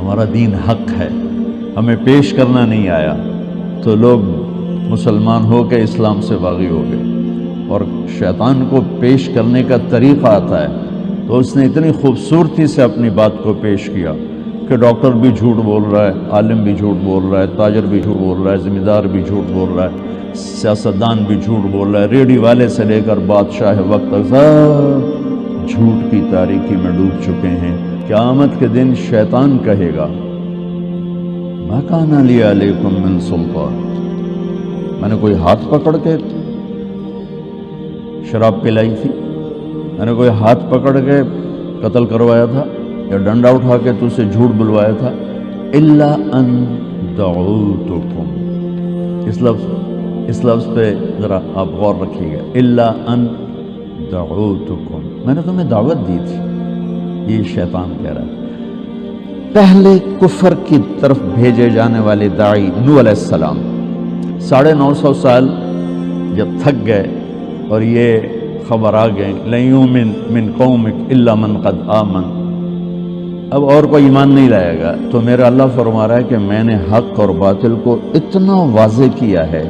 ہمارا دین حق ہے، ہمیں پیش کرنا نہیں آیا، تو لوگ مسلمان ہو کے اسلام سے باغی ہو گئے، اور شیطان کو پیش کرنے کا طریقہ آتا ہے، تو اس نے اتنی خوبصورتی سے اپنی بات کو پیش کیا کہ ڈاکٹر بھی جھوٹ بول رہا ہے، عالم بھی جھوٹ بول رہا ہے، تاجر بھی جھوٹ بول رہا ہے، ذمہ دار بھی جھوٹ بول رہا ہے، سیاستدان بھی جھوٹ بول رہا ہے، ریڈی والے سے لے کر بادشاہ وقت تک سب جھوٹ کی تاریکی میں ڈوب چکے ہیں۔ قیامت کے دن شیطان کہے گا ما کان لی علیکم من سلطان، میں نے کوئی ہاتھ پکڑ کے شراب پلائی تھی، میں نے کوئی ہاتھ پکڑ کے قتل کروایا تھا، یا ڈنڈا اٹھا کے تو سے جھوٹ بلوایا تھا؟ الا ان دعوتکم، اس لفظ پہ ذرا آپ غور رکھیے گا، الا ان دعوتکم، میں نے تمہیں دعوت دی تھی، یہ شیطان کہہ رہا ہے۔ پہلے کفر کی طرف بھیجے جانے والے داعی نوح علیہ السلام 950 سال جب تھک گئے اور یہ خبر آ گئی لن یؤمن من قومک الا من قد آمن، اب اور کوئی ایمان نہیں لائے گا، تو میرا اللہ فرما رہا ہے کہ میں نے حق اور باطل کو اتنا واضح کیا ہے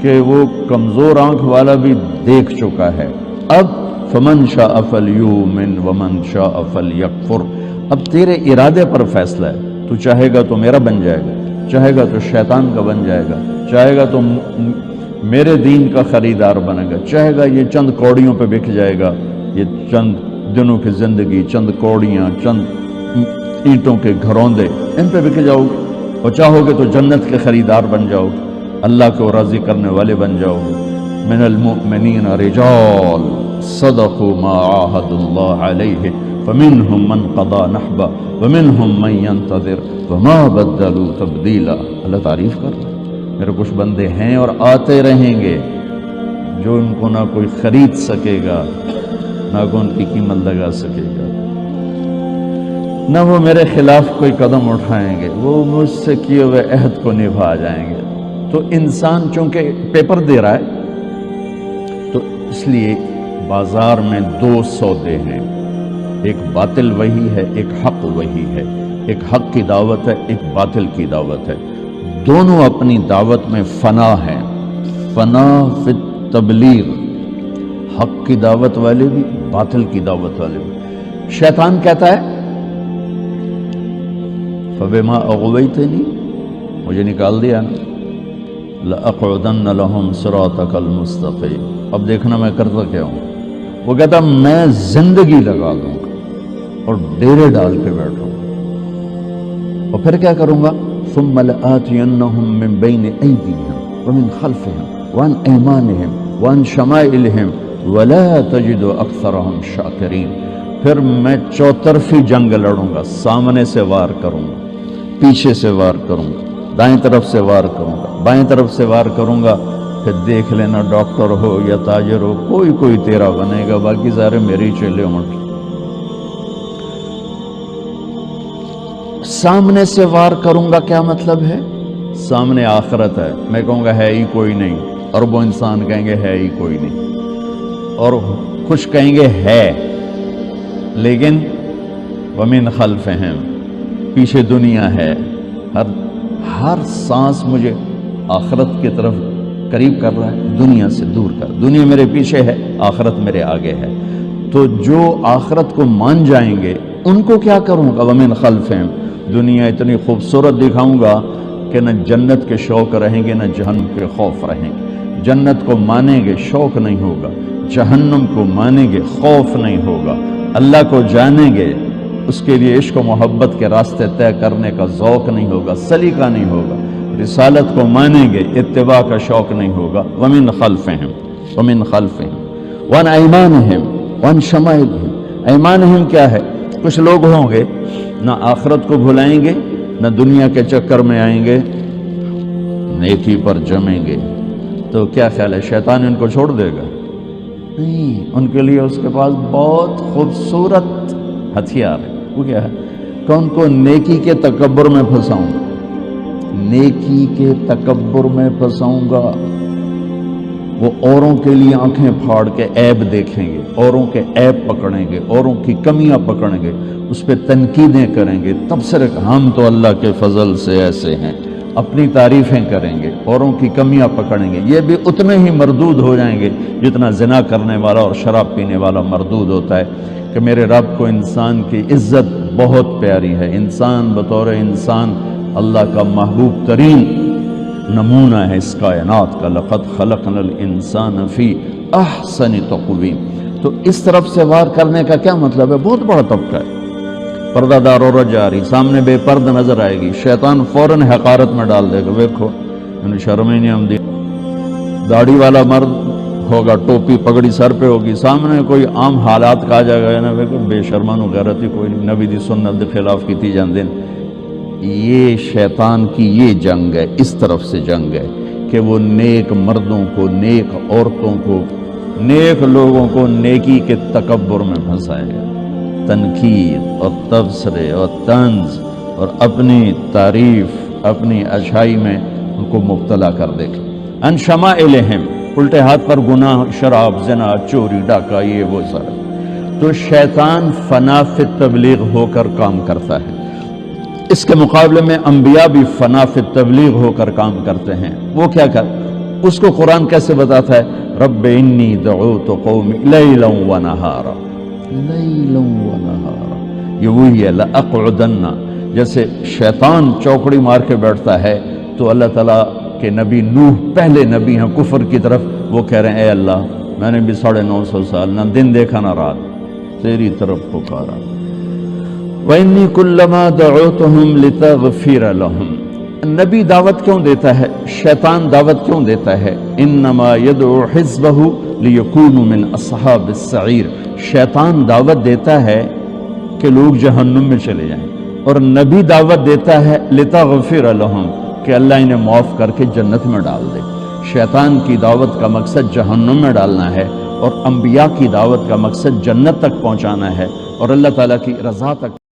کہ وہ کمزور آنکھ والا بھی دیکھ چکا ہے۔ اب فمن شاء فلیؤمن ومن شاء فلیکفر، اب تیرے ارادے پر فیصلہ ہے، تو چاہے گا تو میرا بن جائے گا، چاہے گا تو شیطان کا بن جائے گا، چاہے گا تو میرے دین کا خریدار بنے گا، چاہے گا یہ چند کوڑیوں پہ بک جائے گا، یہ چند دنوں کی زندگی، چند کوڑیاں، چند اینٹوں کے گھروندے، ان پہ بک جاؤ گے، اور چاہو گے تو جنت کے خریدار بن جاؤ گے، اللہ کو راضی کرنے والے بن جاؤ گے۔ من المؤمنین رجال صدقوا ما عاهدوا الله علیہ فمنهم من قضى نحبه ومنهم من ينتظر وما بدلوا تبدیلا۔ اللہ تعریف کر رہا ہے، میرے کچھ بندے ہیں اور آتے رہیں گے جو ان کو نہ کوئی خرید سکے گا، نہ کوئی ان کی قیمت لگا سکے گا، نہ وہ میرے خلاف کوئی قدم اٹھائیں گے، وہ مجھ سے کیے ہوئے عہد کو نبھا جائیں گے۔ تو انسان چونکہ پیپر دے رہا ہے، تو اس لیے بازار میں دو سودے ہیں، ایک باطل وہی ہے، ایک حق وہی ہے، ایک حق کی دعوت ہے، ایک باطل کی دعوت ہے، دونوں اپنی دعوت میں فنا ہیں، فنا فی التبلیغ، حق کی دعوت والے بھی، باطل کی دعوت والے بھی۔ شیطان کہتا ہے فبما اغویتنی، مجھے نکال دیا نا، لأقعدن لهم صراطک المستقیم، اب دیکھنا میں کرتا کیا ہوں۔ وہ کہتا میں زندگی لگا دوں گا اور ڈیرے ڈال کے بیٹھوں گا، اور پھر کیا کروں گا؟ ثم لآتینہم من بین ایدیہم ومن خلفہم وعن ایمانہم وعن شمائلہم ولا تجد اکثرہم شاکرین، پھر میں چوطرفی جنگ لڑوں گا، سامنے سے وار کروں گا، پیچھے سے وار کروں گا، دائیں طرف سے وار کروں گا، بائیں طرف سے وار کروں گا، پھر دیکھ لینا ڈاکٹر ہو یا تاجر ہو، کوئی تیرا بنے گا، باقی سارے میری چیلے اونٹ۔ سامنے سے وار کروں گا کیا مطلب ہے؟ سامنے آخرت ہے، میں کہوں گا ہے ہی کوئی نہیں، اور وہ انسان کہیں گے ہے ہی کوئی نہیں، اور کچھ کہیں گے ہے، لیکن ومن خلفہم، پیچھے دنیا ہے، ہر سانس مجھے آخرت کی طرف قریب کر رہا ہے، دنیا سے دور کر، دنیا میرے پیچھے ہے، آخرت میرے آگے ہے۔ تو جو آخرت کو مان جائیں گے ان کو کیا کروں گا؟ ومن خلفہم، دنیا اتنی خوبصورت دکھاؤں گا کہ نہ جنت کے شوق رہیں گے، نہ جہنم کے خوف رہیں گے۔ جنت کو مانیں گے شوق نہیں ہوگا، جہنم کو مانیں گے خوف نہیں ہوگا، اللہ کو جانیں گے اس کے لیے عشق و محبت کے راستے طے کرنے کا ذوق نہیں ہوگا، سلیقہ نہیں ہوگا، رسالت کو مانیں گے اتباع کا شوق نہیں ہوگا۔ ومن خلفہم، ومن خلفہم وعن ایمانہم وعن شمائلہم، ایمانہم کیا ہے؟ کچھ لوگ ہوں گے نہ آخرت کو بھلائیں گے، نہ دنیا کے چکر میں آئیں گے، نیکی پر جمیں گے، تو کیا خیال ہے شیطان ان کو چھوڑ دے گا؟ نہیں، ان کے لیے اس کے پاس بہت خوبصورت ہتھیار ہے۔ وہ کیا ہے کہ ان کو نیکی کے تکبر میں پھنساؤں گا، نیکی کے تکبر میں پھنساؤں گا، وہ اوروں کے لیے آنکھیں پھاڑ کے عیب دیکھیں گے، اوروں کے عیب پکڑیں گے، اوروں کی کمیاں پکڑیں گے، اس پہ تنقیدیں کریں گے، تبصرے ہم تو اللہ کے فضل سے ایسے ہیں، اپنی تعریفیں کریں گے، اوروں کی کمیاں پکڑیں گے، یہ بھی اتنے ہی مردود ہو جائیں گے جتنا زنا کرنے والا اور شراب پینے والا مردود ہوتا ہے کہ میرے رب کو انسان کی عزت بہت پیاری ہے، انسان بطور انسان اللہ کا محبوب ترین نمونہ ہے اس کائنات کا، لقد خلقنا الانسان فی احسن تقویم۔ تو اس طرف سے وار کرنے کا کیا مطلب ہے؟ بہت بڑا طبقہ ہے، پردہ دار عورت جا رہی، سامنے بے پرد نظر آئے گی، شیطان فوراً حقارت میں ڈال دے گا، دیکھو انہیں شرم ہی نہیں آمدی۔ داڑھی والا مرد ہوگا، ٹوپی پگڑی سر پہ ہوگی، سامنے کوئی عام حالات کہا جائے گا نا، دیکھو بے شرمان و غیرت ہی کوئی نہیں، نبی دی سنت دے خلاف کیتی جاندے۔ یہ شیطان کی یہ جنگ ہے، اس طرف سے جنگ ہے کہ وہ نیک مردوں کو، نیک عورتوں کو، نیک لوگوں کو نیکی کے تکبر میں پھنسائے گا، تنقید اور تبصرے اور طنز اور اپنی تعریف، اپنی اچھائی میں ان کو مبتلا کر دے گا۔ ان شمائلہم، الٹے ہاتھ پر گناہ، شراب، زنا، چوری، ڈاکہ، یہ وہ سارا۔ تو شیطان فنا فی تبلیغ ہو کر کام کرتا ہے، اس کے مقابلے میں انبیاء بھی فنا فی تبلیغ ہو کر کام کرتے ہیں۔ وہ کیا کر، اس کو قرآن کیسے بتاتا ہے؟ رب انی دعوت قومی لیلا و نہارا، لیلا و نہارا، یہ وہی ہے لأقعدن، جیسے شیطان چوکڑی مار کے بیٹھتا ہے تو اللہ تعالیٰ کہ نبی نوح پہلے نبی ہیں کفر کی طرف، وہ کہہ رہے ہیں اے اللہ میں نے بھی 950 سال نہ دن دیکھا نہ رات، تیری طرف پکارا۔ وَإِنِّي كُلَّمَا دَعُوتُهُمْ لِتَغْفِرَ لَهُمْ، نبی دعوت کیوں دیتا ہے؟ شیطان دعوت کیوں دیتا ہے؟ انما يدعو حزبه ليكونوا من اصحاب السعیر، شیطان دعوت دیتا ہے کہ لوگ جہنم میں چلے جائیں، اور نبی دعوت دیتا ہے لِتَغْفِرَ لَهُمْ کہ اللہ انہیں معاف کر کے جنت میں ڈال دے۔ شیطان کی دعوت کا مقصد جہنم میں ڈالنا ہے، اور انبیاء کی دعوت کا مقصد جنت تک پہنچانا ہے اور اللہ تعالیٰ کی رضا تک۔